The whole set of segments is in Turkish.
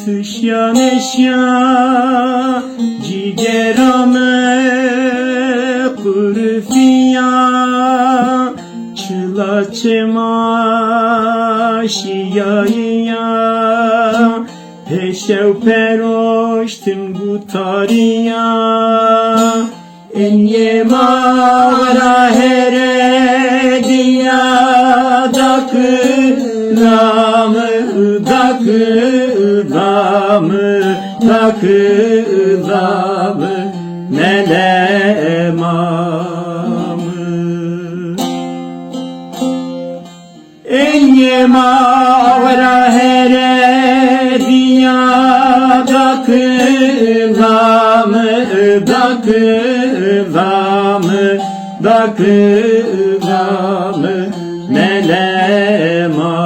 Tışya neşya cigerame kurfiya çıla çema şiyaya peşev peroştim gutariya en yemara here diya dakılamı melemamı enye mavra here diya dakılamı melemamı.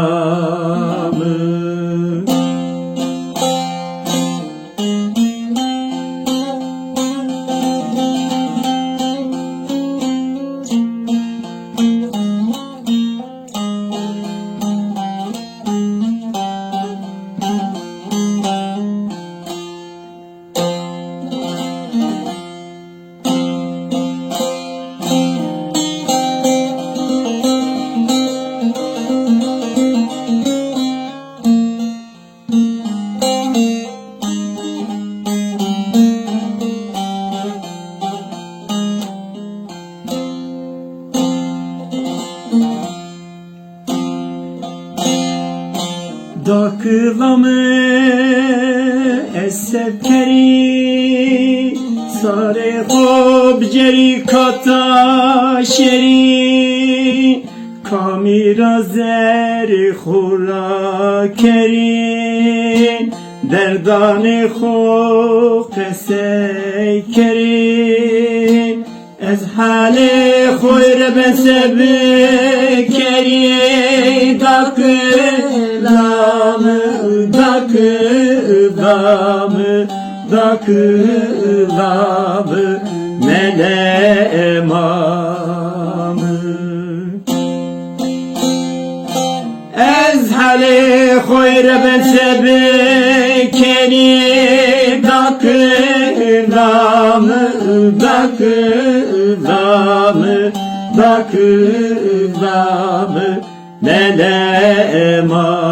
Dakılamı esefkeri sare hobceri kata şeri kamira zeri khura kerin derdane khو qese kerin ez hale khoyr besebe keri dakılamı melemamı ez hale khoyr besebe keri dakılamı melemamı.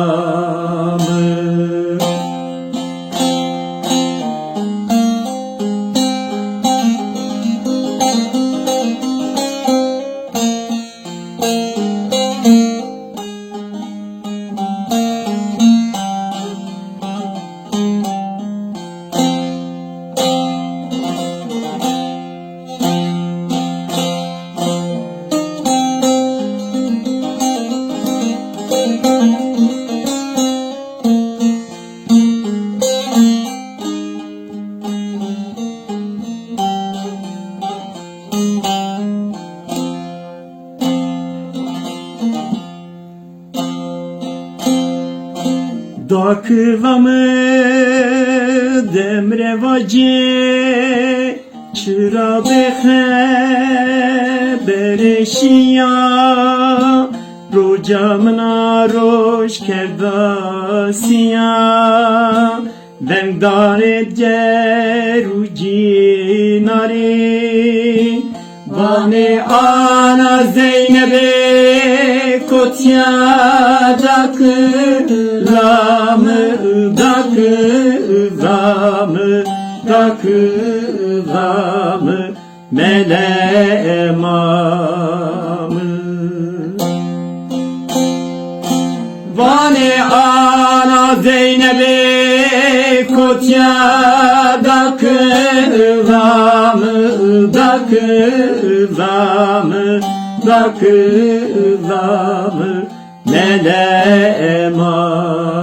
Dakılamı demrevace çıra behe bereşiya rocamına roş kerdasiya dengdare ceruci nari bane ana Zeynep'e kotya dakılamı melemamı vane ana Zeynep'e kotya dakılamı melemamı